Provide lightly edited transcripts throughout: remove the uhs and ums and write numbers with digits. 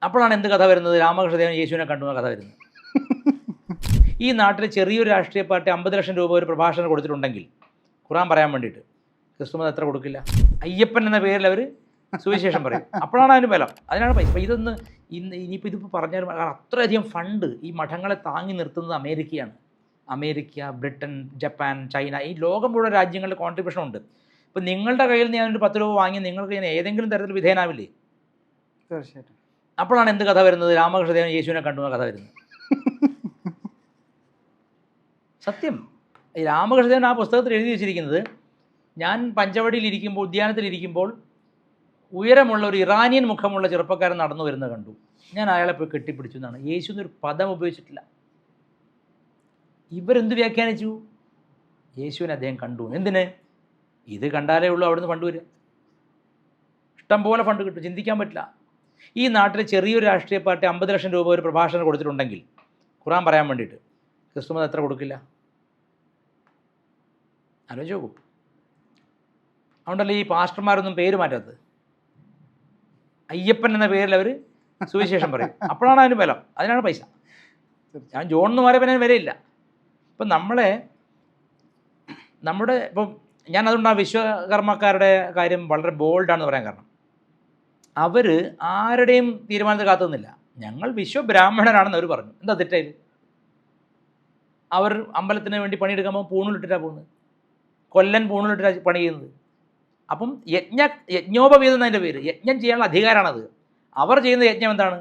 അപ്പോഴാണ് എന്ത് കഥ വരുന്നത്? രാമകൃഷ്ണദേവൻ യേശുവിനെ കണ്ടുന്ന കഥ വരുന്നത്. ഈ നാട്ടിൽ ചെറിയൊരു രാഷ്ട്രീയ പാർട്ടി 50 ലക്ഷം രൂപ ഒരു പ്രഭാഷണം കൊടുത്തിട്ടുണ്ടെങ്കിൽ ഖുർആൻ പറയാൻ വേണ്ടിയിട്ട് ക്രിസ്തുമത എത്ര കൊടുക്കില്ല? അയ്യപ്പൻ എന്ന പേരിൽ അവർ സുവിശേഷം പറയും. അപ്പോഴാണ് അതിന് ബലം, അതിനാണ് പൈസ. അപ്പോൾ ഇതൊന്ന് ഇനിയിപ്പോൾ ഇതിപ്പോൾ പറഞ്ഞാൽ അത്രയധികം ഫണ്ട് ഈ മഠങ്ങളെ താങ്ങി നിർത്തുന്നത് അമേരിക്കയാണ്. അമേരിക്ക, ബ്രിട്ടൻ, ജപ്പാൻ, ചൈന, ഈ ലോകം മുഴുവൻ രാജ്യങ്ങളുടെ കോൺട്രിബ്യൂഷൻ ഉണ്ട്. ഇപ്പം നിങ്ങളുടെ കയ്യിൽ നിന്ന് ഞാനൊരു 10 രൂപ വാങ്ങി നിങ്ങൾക്ക് ഞാൻ ഏതെങ്കിലും തരത്തിൽ വിധേയനാവില്ലേ? തീർച്ചയായിട്ടും. അപ്പോഴാണ് എന്ത് കഥ വരുന്നത്? രാമകൃഷ്ണദേവൻ യേശുവിനെ കണ്ടുന്ന കഥ വരുന്നത്. സത്യം. ഈ രാമകൃഷ്ണദേവൻ ആ പുസ്തകത്തിൽ എഴുതി വെച്ചിരിക്കുന്നത്, ഞാൻ പഞ്ചവടിയിലിരിക്കുമ്പോൾ, ഉദ്യാനത്തിലിരിക്കുമ്പോൾ ഉയരമുള്ള ഒരു ഇറാനിയൻ മുഖമുള്ള ചെറുപ്പക്കാരൻ നടന്നു വരുന്നത് കണ്ടു. ഞാൻ അയാളെ പോയി കെട്ടിപ്പിടിച്ചു എന്നാണ്. യേശു എന്നൊരു പദം ഉപയോഗിച്ചിട്ടില്ല. ഇവരെന്ത് വ്യാഖ്യാനിച്ചു? യേശുവിനെ അദ്ദേഹം കണ്ടു. എന്തിന്? ഇത് കണ്ടാലേ ഉള്ളൂ അവിടുന്ന് ഫണ്ട് വരിക. ഇഷ്ടം പോലെ ഫണ്ട് കിട്ടും, ചിന്തിക്കാൻ പറ്റില്ല. ഈ നാട്ടിൽ ചെറിയൊരു രാഷ്ട്രീയ പാർട്ടി 50 ലക്ഷം രൂപ ഒരു പ്രഭാഷണം കൊടുത്തിട്ടുണ്ടെങ്കിൽ ഖുർആൻ പറയാൻ വേണ്ടിയിട്ട് ക്രിസ്തുമത എത്ര കൊടുക്കില്ല? ആലോചിച്ച് നോക്കൂ. അതുകൊണ്ടല്ലേ ഈ പാസ്റ്റർമാരൊന്നും പേര് മാറ്റാത്തത്. അയ്യപ്പൻ എന്ന പേരിൽ അവർ സുവിശേഷം പറയും. അപ്പോഴാണ് അതിന് ബലം, അതിനാണ് പൈസ. ഞാൻ ജോൺ എന്ന് പറയുമ്പോൾ അതിന് വിലയില്ല. ഇപ്പം നമ്മുടെ ഇപ്പം ഞാൻ അതുകൊണ്ട് ആ വിശ്വകർമ്മക്കാരുടെ കാര്യം വളരെ ബോൾഡാണെന്ന് പറയാൻ കാരണം, അവർ ആരുടെയും തീരുമാനത്തിൽ കാത്തുനിന്നില്ല. ഞങ്ങൾ വിശ്വബ്രാഹ്മണരാണെന്ന് അവർ പറഞ്ഞു. എന്താ തെറ്റായത്? അവർ അമ്പലത്തിന് വേണ്ടി പണിയെടുക്കുമ്പോൾ പൂണൂലിട്ടിട്ടാണ് പോകുന്നത്. കൊല്ലൻ പൂണൂലിട്ടിട്ടാണ് പണി ചെയ്യുന്നത്. അപ്പം യജ്ഞോപവീതം എന്നതിൻ്റെ പേര്, യജ്ഞം ചെയ്യാനുള്ള അധികാരമാണത്. അവർ ചെയ്യുന്ന യജ്ഞം എന്താണ്?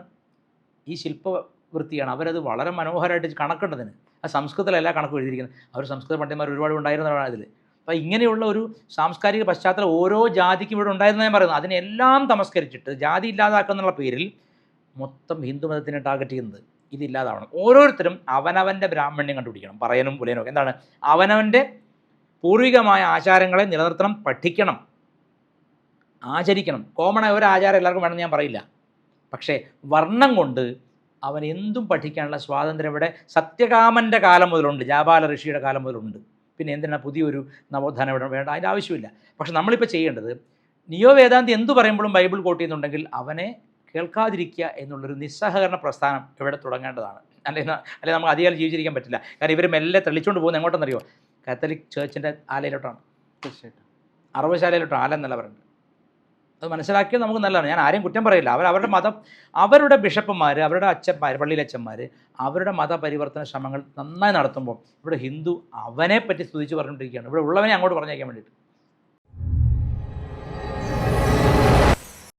ഈ ശില്പവൃത്തിയാണ്. അവരത് വളരെ മനോഹരമായിട്ട് കണക്കുണ്ടതിന്. ആ സംസ്കൃതത്തിലല്ല കണക്ക് എഴുതിയിരിക്കുന്നത്. അവർ സംസ്കൃത പണ്ഡിതന്മാർ ഒരുപാട് ഉണ്ടായിരുന്നതാണ് ഇതിൽ. അപ്പോൾ ഇങ്ങനെയുള്ള ഒരു സാംസ്കാരിക പശ്ചാത്തലം ഓരോ ജാതിക്കും ഇവിടെ ഉണ്ടായിരുന്ന ഞാൻ പറയുന്നത്. അതിനെല്ലാം തമസ്കരിച്ചിട്ട് ജാതി ഇല്ലാതാക്കുന്നുള്ള പേരിൽ മൊത്തം ഹിന്ദുമതത്തിനെ ടാർഗറ്റ് ചെയ്യുന്നത്. ഇതില്ലാതാവണം. ഓരോരുത്തരും അവനവൻ്റെ ബ്രാഹ്മണ്യം കണ്ടുപിടിക്കണം. പറയനും പുലയനും ഒക്കെ എന്താണ്? അവനവൻ്റെ പൂർവികമായ ആചാരങ്ങളെ നിലനിർത്തണം, പഠിക്കണം, ആചരിക്കണം. കോമണായ ഒരു ആചാരം എല്ലാവർക്കും വേണമെന്ന് ഞാൻ പറയില്ല. പക്ഷേ വർണ്ണം കൊണ്ട് അവൻ എന്തും പഠിക്കാനുള്ള സ്വാതന്ത്ര്യം ഇവിടെ സത്യകാമൻ്റെ കാലം മുതലുണ്ട്, ജാബാല ഋഷിയുടെ കാലം മുതലുണ്ട്. പിന്നെ എന്തിനാണ് പുതിയൊരു നവോത്ഥാനം ഇവിടെ വേണ്ട? അതിൻ്റെ ആവശ്യമില്ല. പക്ഷെ നമ്മളിപ്പോൾ ചെയ്യേണ്ടത്, നിയോ വേദാന്തി എന്തു പറയുമ്പോഴും ബൈബിൾ കോട്ട് ചെയ്യുന്നുണ്ടെങ്കിൽ അവനെ കേൾക്കാതിരിക്കുക എന്നുള്ളൊരു നിസ്സഹകരണ പ്രസ്ഥാനം ഇവിടെ തുടങ്ങേണ്ടതാണ്. അല്ലെങ്കിൽ നമുക്ക് അധികം ജീവിച്ചിരിക്കാൻ പറ്റില്ല. കാരണം ഇവർ മെല്ലെ തെളിച്ചുകൊണ്ട് പോകുന്നത് എങ്ങോട്ടെന്നറിയോ? കാത്തലിക് ചേർച്ചിൻ്റെ ആലയിലോട്ടാണ്. തീർച്ചയായിട്ടും. അറവശാലയിലോട്ടാണ്. ആലെന്നല്ല പറയുന്നത്. അത് മനസ്സിലാക്കിയാൽ നമുക്ക് നല്ലതാണ്. ഞാൻ ആരെയും കുറ്റം പറയില്ല. അവരുടെ മതം, അവരുടെ ബിഷപ്പന്മാർ, അവരുടെ അച്ഛന്മാർ, പള്ളിയിലച്ഛന്മാർ അവരുടെ മതപരിവർത്തന ശ്രമങ്ങൾ നന്നായി നടത്തുമ്പോൾ ഇവിടെ ഹിന്ദു അവനെ പറ്റി സ്തുതിച്ച് പറഞ്ഞുകൊണ്ടിരിക്കുകയാണ്. ഇവിടെ ഉള്ളവനെ അങ്ങോട്ട് പറഞ്ഞേക്കാൻ വേണ്ടിയിട്ട്.